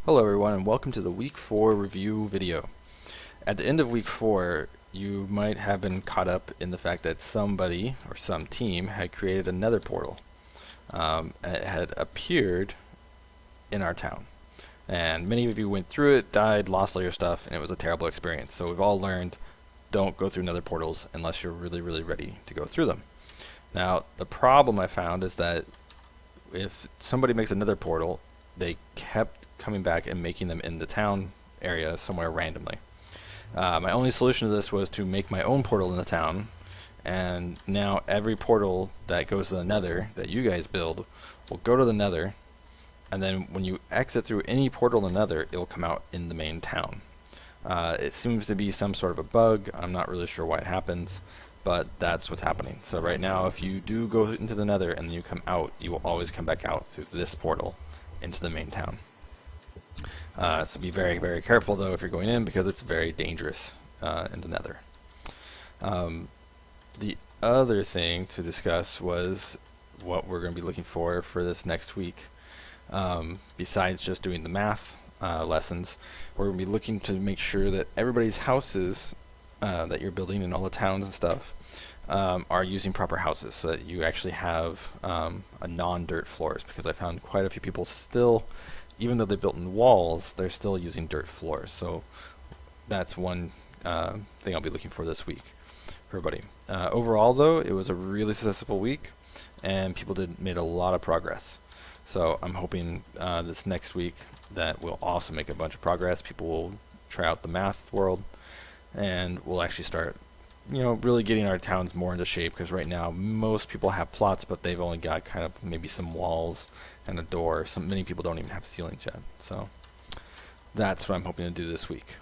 Hello everyone and welcome to the week 4 review video. At the end of week 4, you might have been caught up in the fact that somebody or some team had created a nether portal. And it had appeared in our town. And many of you went through it, died, lost all your stuff, and it was a terrible experience. So we've all learned, don't go through nether portals unless you're really ready to go through them. Now, the problem I found is that if somebody makes a nether portal, they kept coming back and making them in the town area somewhere randomly. My only solution to this was to make my own portal in the town, and now every portal that goes to the nether that you guys build will go to the nether, and then when you exit through any portal in the nether, it will come out in the main town. It seems to be some sort of a bug. I'm not really sure why it happens, but that's what's happening. So right now, if you do go into the nether and then you come out, you will always come back out through this portal into the main town. So be very careful though if you're going in, because it's very dangerous in the nether. The other thing to discuss was what we're going to be looking for this next week. Besides just doing the math lessons, we're going to be looking to make sure that everybody's houses that you're building in all the towns and stuff are using proper houses, so that you actually have a non-dirt floors, because I found quite a few people still, even though they built in walls, they're still using dirt floors. So that's one thing I'll be looking for this week for everybody. Overall though, it was a really successful week and people made a lot of progress. So I'm hoping this next week that we'll also make a bunch of progress. People will try out the math world and we'll actually start really getting our towns more into shape, because right now most people have plots, but they've only got kind of maybe some walls and a door. Many people don't even have ceilings yet. So that's what I'm hoping to do this week.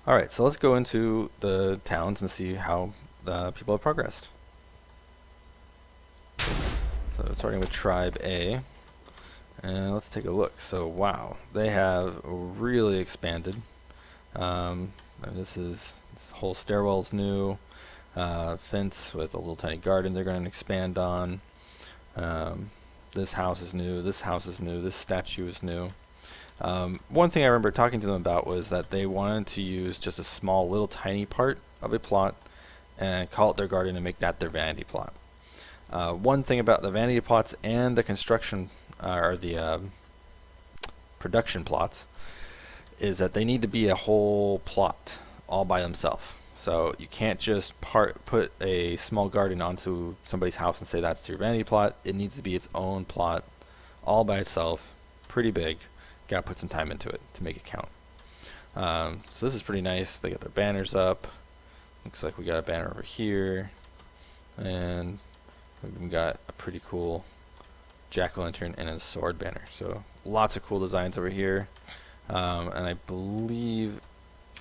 Alright, so let's go into the towns and see how people have progressed. So starting with Tribe A, and let's take a look. So wow, they have really expanded. This whole stairwell's new. Fence with a little tiny garden they're going to expand on. This house is new, this house is new, this statue is new. One thing I remember talking to them about was that they wanted to use just a small little tiny part of a plot and call it their garden and make that their vanity plot. One thing about the vanity plots and the construction or the production plots is that they need to be a whole plot all by themselves. So you can't just put a small garden onto somebody's house and say that's your vanity plot. It needs to be its own plot all by itself, pretty big. Gotta put some time into it to make it count. So this is pretty nice. They got their banners up. Looks like we got a banner over here, and we've got a pretty cool jack-o'-lantern and a sword banner. So lots of cool designs over here. And I believe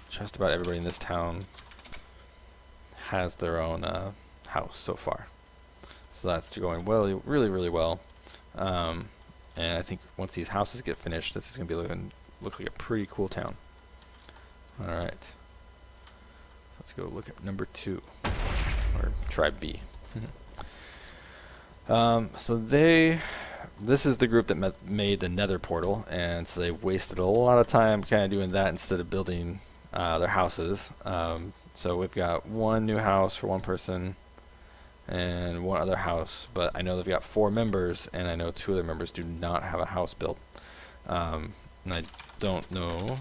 just about everybody in this town has their own house so far. So that's going really well. And I think once these houses get finished, this is going to be look like a pretty cool town. Alright. Let's go look at number 2, or Tribe B. So this is the group that made the nether portal, and so they wasted a lot of time kind of doing that instead of building their houses. So we've got one new house for one person and one other house, but I know they've got 4 members, and I know 2 other members do not have a house built. And I don't know.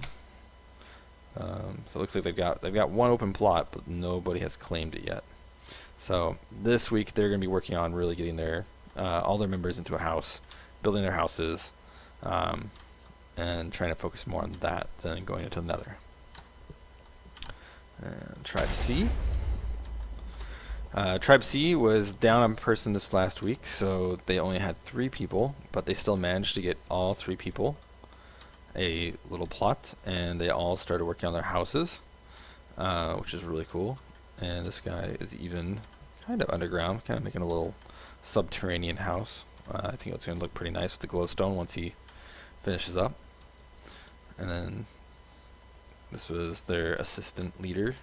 So it looks like they've got one open plot, but nobody has claimed it yet. So this week they're going to be working on really getting their all their members into a house, building their houses, and trying to focus more on that than going into the nether. And Tribe C. Tribe C was down a person this last week, so they only had 3 people, but they still managed to get all 3 people a little plot, and they all started working on their houses, which is really cool. And this guy is even kind of underground, kind of making a little subterranean house. I think it's going to look pretty nice with the glowstone once he finishes up. And then this was their assistant leader.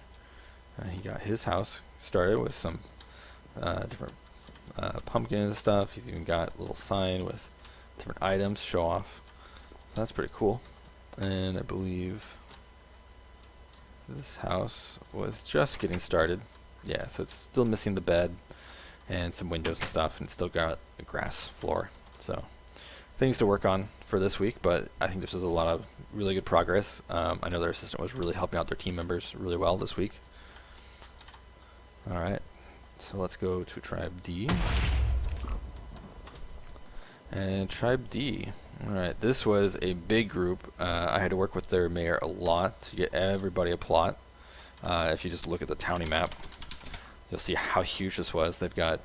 He got his house started with some different pumpkins and stuff. He's even got a little sign with different items, show off. So that's pretty cool. And I believe this house was just getting started. Yeah, so it's still missing the bed and some windows and stuff, and it's still got a grass floor. So things to work on for this week, but I think this is a lot of really good progress. I know their assistant was really helping out their team members really well this week. Alright, so let's go to Tribe D. And Tribe D. Alright, this was a big group. I had to work with their mayor a lot to get everybody a plot. If you just look at the townie map, you'll see how huge this was. They've got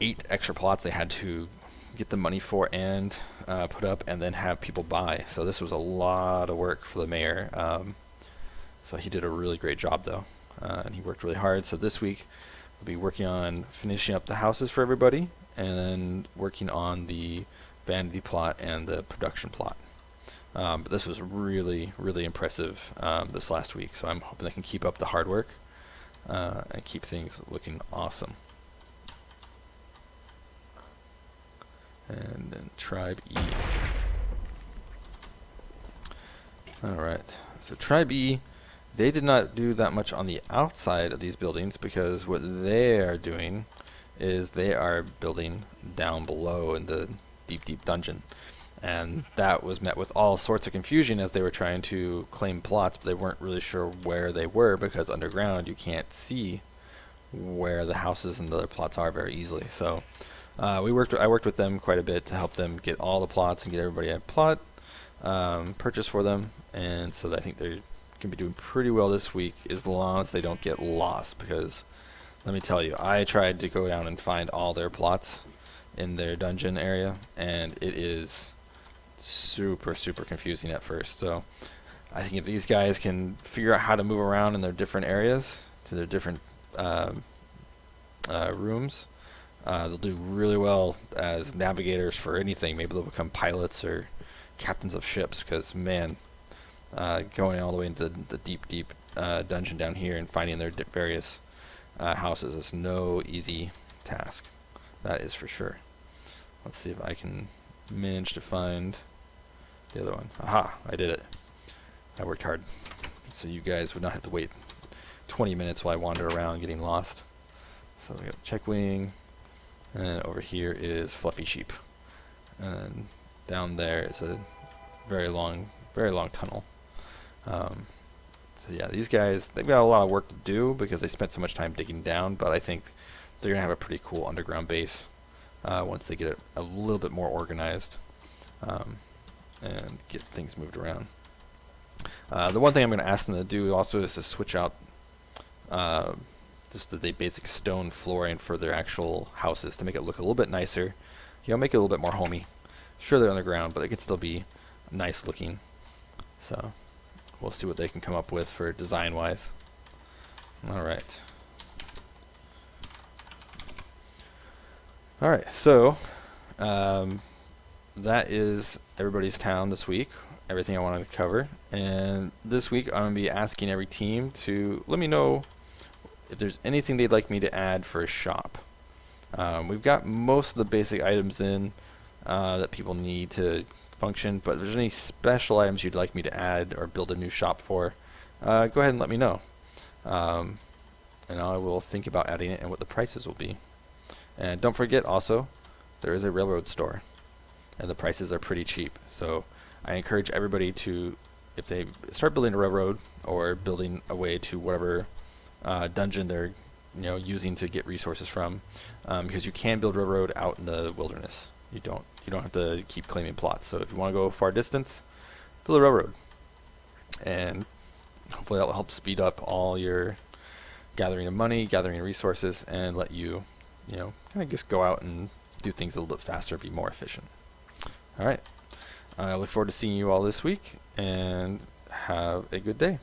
8 extra plots they had to get the money for and put up and then have people buy. So this was a lot of work for the mayor. So he did a really great job though. And he worked really hard. So this week we'll be working on finishing up the houses for everybody and then working on the vanity plot and the production plot. But this was really, really impressive this last week. So I'm hoping they can keep up the hard work and keep things looking awesome. And then Tribe E. Alright, so Tribe E, they did not do that much on the outside of these buildings because what they are doing is they are building down below in the deep, deep dungeon. And that was met with all sorts of confusion as they were trying to claim plots, but they weren't really sure where they were because underground you can't see where the houses and the other plots are very easily. So I worked with them quite a bit to help them get all the plots and get everybody a plot purchase for them, and so I think they're going to be doing pretty well this week as long as they don't get lost, because let me tell you, I tried to go down and find all their plots in their dungeon area, and it is super, super confusing at first. So I think if these guys can figure out how to move around in their different areas to their different rooms, they'll do really well as navigators for anything. Maybe they'll become pilots or captains of ships, because man, going all the way into the deep, deep dungeon down here and finding their various houses is no easy task. That is for sure. Let's see if I can manage to find the other one. Aha, I did it. I worked hard, so you guys would not have to wait 20 minutes while I wander around getting lost. So we got Check Wing, and over here is Fluffy Sheep, and down there is a very long tunnel. So yeah, these guys, they've got a lot of work to do because they spent so much time digging down, but I think they're gonna have a pretty cool underground base once they get it a little bit more organized and get things moved around. The one thing I'm going to ask them to do also is to switch out just the basic stone flooring for their actual houses to make it look a little bit nicer. You know, make it a little bit more homey. Sure, they're underground, but it can still be nice looking. So we'll see what they can come up with for design-wise. Alright. Alright, so that is everybody's town this week. Everything I wanted to cover. And this week I'm going to be asking every team to let me know if there's anything they'd like me to add for a shop. We've got most of the basic items in that people need to function, but if there's any special items you'd like me to add or build a new shop for, go ahead and let me know. And I will think about adding it and what the prices will be. And don't forget also, there is a railroad store, and the prices are pretty cheap. So I encourage everybody to, if they start building a railroad or building a way to whatever dungeon they're using to get resources from, because you can build railroad out in the wilderness. You don't have to keep claiming plots. So if you want to go far distance, build a railroad, and hopefully that will help speed up all your gathering of money, gathering resources, and let you kind of just go out and do things a little bit faster, be more efficient. All right. I look forward to seeing you all this week, and have a good day.